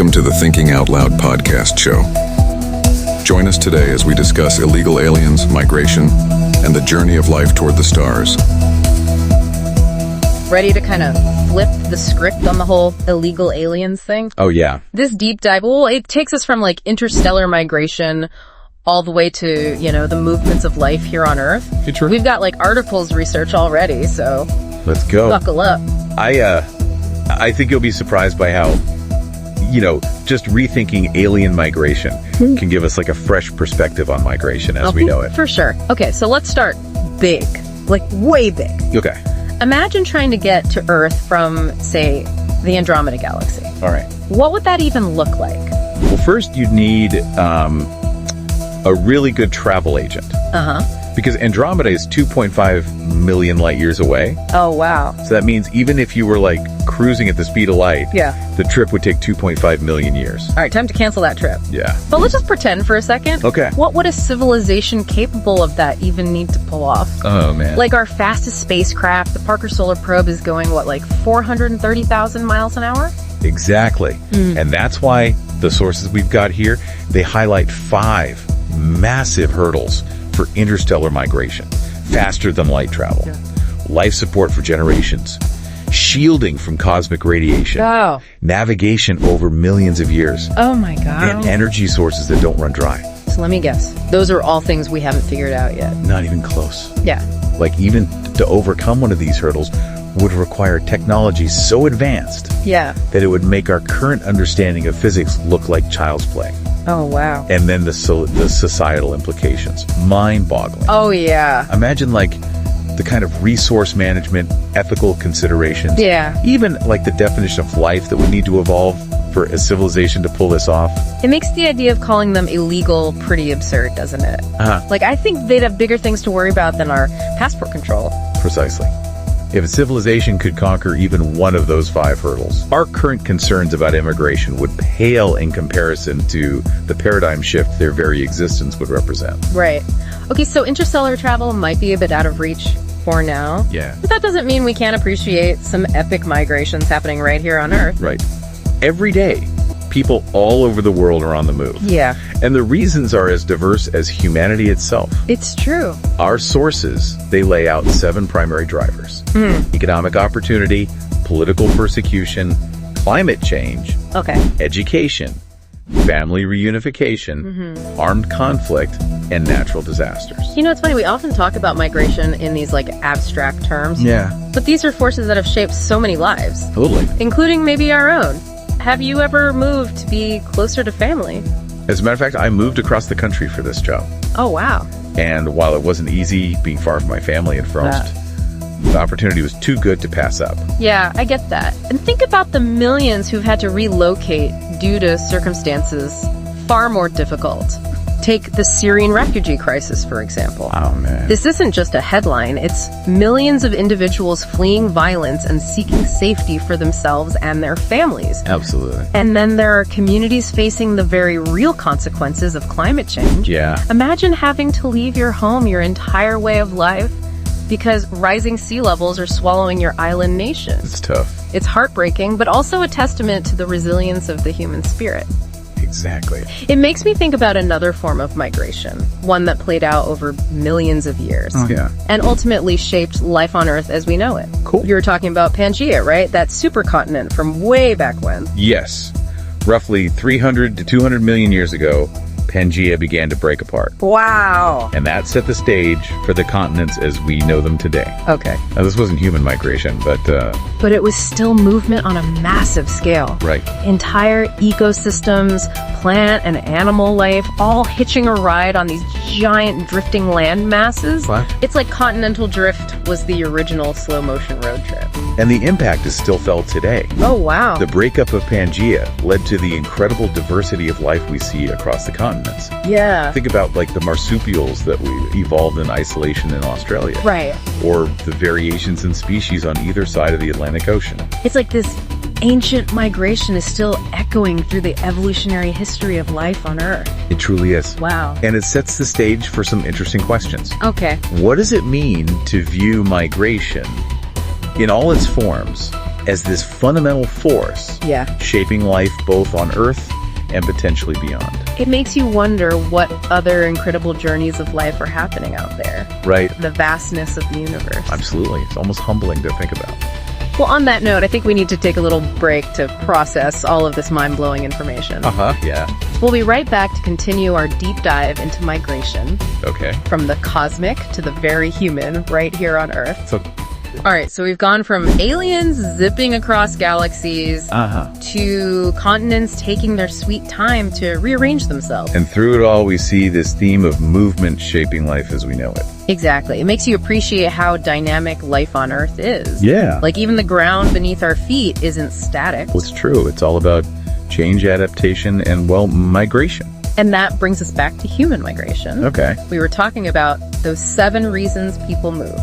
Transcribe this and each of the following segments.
Welcome to the Thinking Out Loud podcast show. Join us today as we discuss illegal aliens, migration, and the journey of life toward the stars. Ready to kind of flip the script on the whole illegal aliens thing? Oh, yeah. This deep dive, well, it takes us from like interstellar migration all the way to, the movements of life here on Earth. True. We've got like articles research already, so let's go. Buckle up. I think you'll be surprised by how, just rethinking alien migration can give us like a fresh perspective on migration as we know it. For sure. Okay, so let's start big, like way big. Okay. Imagine trying to get to Earth from, say, the Andromeda Galaxy. All right. What would that even look like? Well, first you'd need a really good travel agent. Because Andromeda is 2.5 million light years away. Oh, wow. So that means even if you were like cruising at the speed of light, the trip would take 2.5 million years. All right, time to cancel that trip. Yeah. But let's just pretend for a second. Okay. What would a civilization capable of that even need to pull off? Oh, man. Like our fastest spacecraft, the Parker Solar Probe, is going, 430,000 miles an hour? Exactly. And that's why the sources we've got here, they highlight 5 massive hurdles for interstellar migration. Faster than light travel. Life support for generations. Shielding from cosmic radiation. Oh. Navigation over millions of years. Oh my God. And energy sources that don't run dry. So let me guess. Those are all things we haven't figured out yet. Not even close. Yeah. Like even to overcome one of these hurdles would require technology so advanced that it would make our current understanding of physics look like child's play. Oh, wow. And then the societal implications. Mind-boggling. Oh, yeah. Imagine like the kind of resource management, ethical considerations. Yeah. Even like the definition of life that would need to evolve for a civilization to pull this off. It makes the idea of calling them illegal pretty absurd, doesn't it? Like, I think they'd have bigger things to worry about than our passport control. Precisely. If a civilization could conquer even one of those 5 hurdles, our current concerns about immigration would pale in comparison to the paradigm shift their very existence would represent. Right. Okay, so interstellar travel might be a bit out of reach for now. Yeah. But that doesn't mean we can't appreciate some epic migrations happening right here on Earth. Right. Every day, people all over the world are on the move. Yeah. And the reasons are as diverse as humanity itself. It's true. Our sources, they lay out 7 primary drivers. Economic opportunity, political persecution, climate change, education, family reunification, armed conflict, and natural disasters. It's funny, we often talk about migration in these abstract terms. Yeah. But these are forces that have shaped so many lives. Totally. Including maybe our own. Have you ever moved to be closer to family? As a matter of fact, I moved across the country for this job. Oh, wow. And while it wasn't easy being far from my family in Frost, the opportunity was too good to pass up. Yeah, I get that. And think about the millions who've had to relocate due to circumstances far more difficult. Take the Syrian refugee crisis, for example. Oh, man. This isn't just a headline. It's millions of individuals fleeing violence and seeking safety for themselves and their families. Absolutely. And then there are communities facing the very real consequences of climate change. Yeah. Imagine having to leave your home, your entire way of life, because rising sea levels are swallowing your island nation. It's tough. It's heartbreaking, but also a testament to the resilience of the human spirit. Exactly. It makes me think about another form of migration, one that played out over millions of years. Oh, yeah. And ultimately shaped life on Earth as we know it. Cool. You were talking about Pangaea, right? That supercontinent from way back when. Yes. Roughly 300 to 200 million years ago, Pangaea began to break apart. Wow. And that set the stage for the continents as we know them today. Okay. Now, this wasn't human migration, but But it was still movement on a massive scale. right. Entire ecosystems, plant and animal life, all hitching a ride on these giant drifting land masses. What? It's like continental drift was the original slow motion road trip. And the impact is still felt today. Oh, wow. The breakup of Pangaea led to the incredible diversity of life we see across the continents. Yeah. Think about like the marsupials that we evolved in isolation in Australia. Right. Or the variations in species on either side of the Atlantic Ocean. It's like this ancient migration is still echoing through the evolutionary history of life on Earth. It truly is. Wow. And it sets the stage for some interesting questions. Okay. What does it mean to view migration in all its forms as this fundamental force shaping life both on Earth and potentially beyond. It makes you wonder what other incredible journeys of life are happening out there. Right. The vastness of the universe. Absolutely. It's almost humbling to think about. Well, on that note, I think we need to take a little break to process all of this mind-blowing information. Yeah. We'll be right back to continue our deep dive into migration. Okay. From the cosmic to the very human right here on Earth. So, all right, so we've gone from aliens zipping across galaxies to continents taking their sweet time to rearrange themselves. and through it all, we see this theme of movement shaping life as we know it. Exactly. It makes you appreciate how dynamic life on Earth is. Yeah. Like even the ground beneath our feet isn't static. Well, it's true. It's all about change, adaptation, and, well, migration. And that brings us back to human migration. Okay. We were talking about those 7 reasons people move.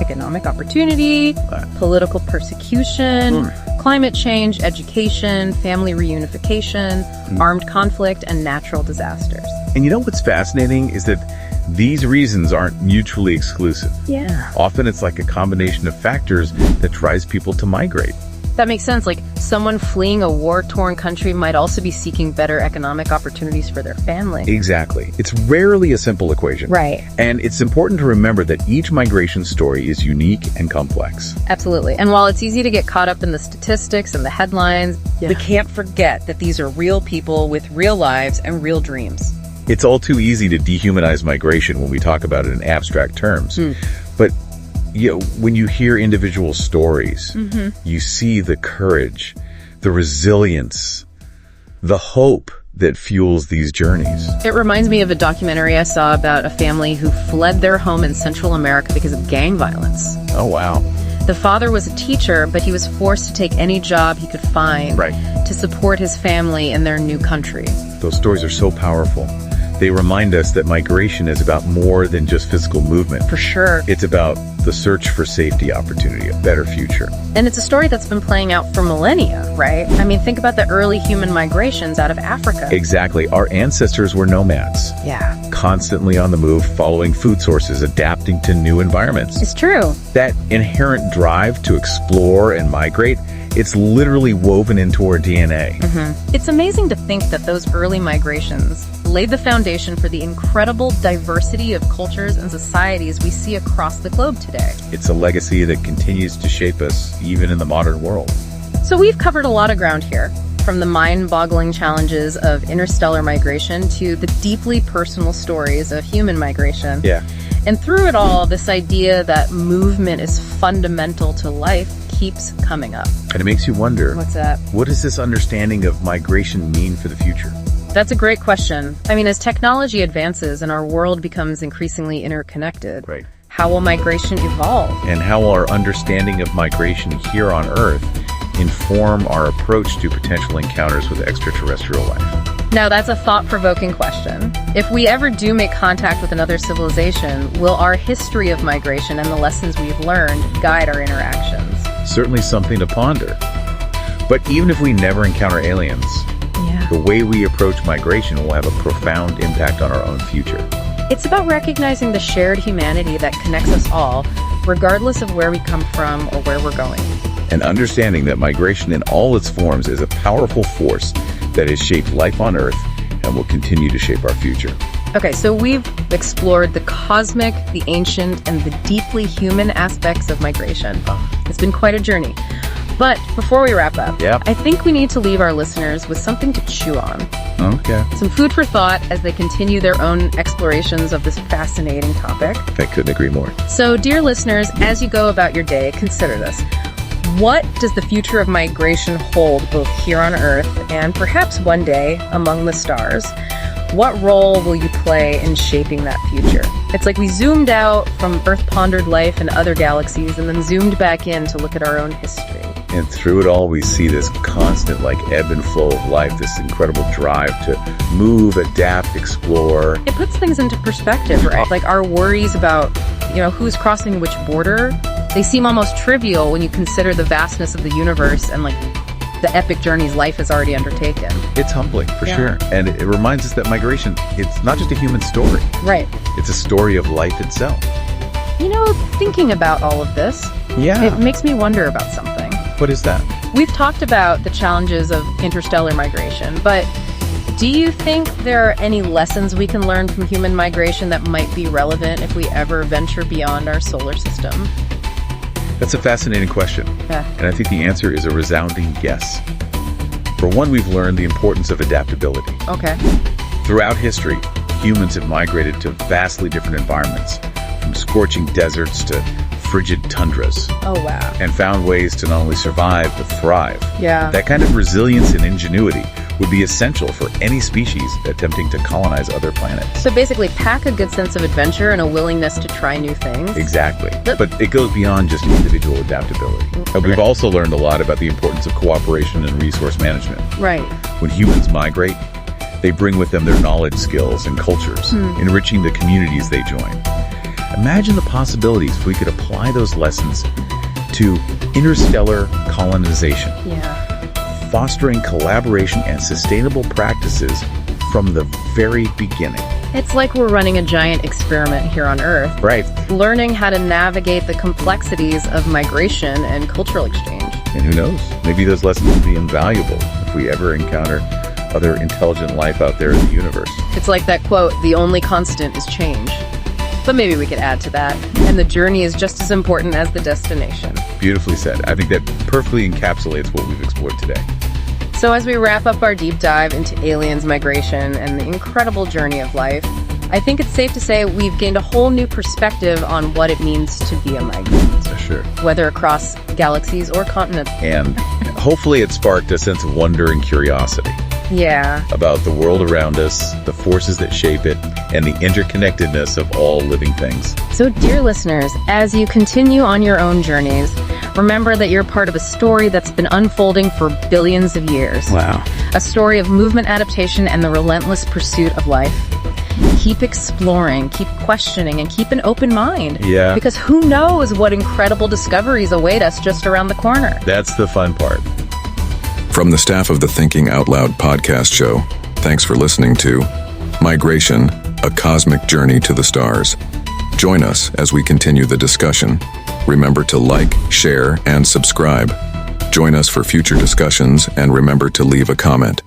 Economic opportunity, political persecution, climate change, education, family reunification, armed conflict, and natural disasters. And you know what's fascinating is that these reasons aren't mutually exclusive. Yeah. Often it's like a combination of factors that drives people to migrate. That makes sense. Like someone fleeing a war-torn country might also be seeking better economic opportunities for their family. Exactly. It's rarely a simple equation. Right. And it's important to remember that each migration story is unique and complex. Absolutely. And while it's easy to get caught up in the statistics and the headlines, we can't forget that these are real people with real lives and real dreams. It's all too easy to dehumanize migration when we talk about it in abstract terms. But when you hear individual stories, you see the courage, the resilience, the hope that fuels these journeys. It reminds me of a documentary I saw about a family who fled their home in Central America because of gang violence. Oh, wow. The father was a teacher, but he was forced to take any job he could find to support his family in their new country. Those stories are so powerful. They remind us that migration is about more than just physical movement. For sure. It's about the search for safety, opportunity, a better future. And it's a story that's been playing out for millennia, right? I mean, think about the early human migrations out of Africa. Exactly. Our ancestors were nomads. Yeah. Constantly on the move, following food sources, adapting to new environments. It's true. That inherent drive to explore and migrate, it's literally woven into our DNA. It's amazing to think that those early migrations laid the foundation for the incredible diversity of cultures and societies we see across the globe today. It's a legacy that continues to shape us even in the modern world. So we've covered a lot of ground here, from the mind-boggling challenges of interstellar migration to the deeply personal stories of human migration. Yeah. And through it all, this idea that movement is fundamental to life keeps coming up. And it makes you wonder, What's that? what does this understanding of migration mean for the future? That's a great question. I mean, as technology advances and our world becomes increasingly interconnected, how will migration evolve? And how will our understanding of migration here on Earth inform our approach to potential encounters with extraterrestrial life? Now, that's a thought-provoking question. If we ever do make contact with another civilization, will our history of migration and the lessons we've learned guide our interactions? Certainly something to ponder. But even if we never encounter aliens, the way we approach migration will have a profound impact on our own future. It's about recognizing the shared humanity that connects us all, regardless of where we come from or where we're going. And understanding that migration in all its forms is a powerful force that has shaped life on Earth and will continue to shape our future. Okay, so we've explored the cosmic, the ancient, and the deeply human aspects of migration. It's been quite a journey. But before we wrap up, I think we need to leave our listeners with something to chew on. Okay. Some food for thought as they continue their own explorations of this fascinating topic. I couldn't agree more. So, dear listeners, as you go about your day, consider this. What does the future of migration hold both here on Earth and perhaps one day among the stars? What role will you play in shaping that future? It's like we zoomed out from Earth-pondered life in other galaxies and then zoomed back in to look at our own history. And through it all, we see this constant ebb and flow of life, this incredible drive to move, adapt, explore. It puts things into perspective, right? Like our worries about, who's crossing which border, they seem almost trivial when you consider the vastness of the universe and the epic journeys life has already undertaken. It's humbling, for sure. And it reminds us that migration, it's not just a human story. Right. It's a story of life itself. Thinking about all of this, it makes me wonder about something. What is that? We've talked about the challenges of interstellar migration, but do you think there are any lessons we can learn from human migration that might be relevant if we ever venture beyond our solar system? That's a fascinating question. Yeah. And I think the answer is a resounding yes. For one, we've learned the importance of adaptability. Okay. Throughout history, humans have migrated to vastly different environments, from scorching deserts to frigid tundras, Oh, wow. and found ways to not only survive but thrive. Yeah. That kind of resilience and ingenuity would be essential for any species attempting to colonize other planets. So basically, pack a good sense of adventure and a willingness to try new things. Exactly. But it goes beyond just individual adaptability. We've also learned a lot about the importance of cooperation and resource management. Right. When humans migrate, they bring with them their knowledge, skills, and cultures, enriching the communities they join. Imagine the possibilities if we could apply those lessons to interstellar colonization, fostering collaboration and sustainable practices from the very beginning. It's like we're running a giant experiment here on Earth, Right. learning how to navigate the complexities of migration and cultural exchange. And who knows? Maybe those lessons will be invaluable if we ever encounter other intelligent life out there in the universe. It's like that quote, "The only constant is change." But maybe we could add to that. And the journey is just as important as the destination. Beautifully said. I think that perfectly encapsulates what we've explored today. So as we wrap up our deep dive into aliens, migration, and the incredible journey of life, I think it's safe to say we've gained a whole new perspective on what it means to be a migrant, Sure. whether across galaxies or continents. And hopefully it sparked a sense of wonder and curiosity Yeah. about the world around us, the forces that shape it, and the interconnectedness of all living things. So, dear listeners, as you continue on your own journeys, remember that you're part of a story that's been unfolding for billions of years. Wow. A story of movement, adaptation, and the relentless pursuit of life. Keep exploring, keep questioning, and keep an open mind. Yeah. Because who knows what incredible discoveries await us just around the corner. That's the fun part. From the staff of the Thinking Out Loud podcast show, thanks for listening to Migration, a Cosmic Journey to the Stars. Join us as we continue the discussion. Remember to like, share, and subscribe. Join us for future discussions and remember to leave a comment.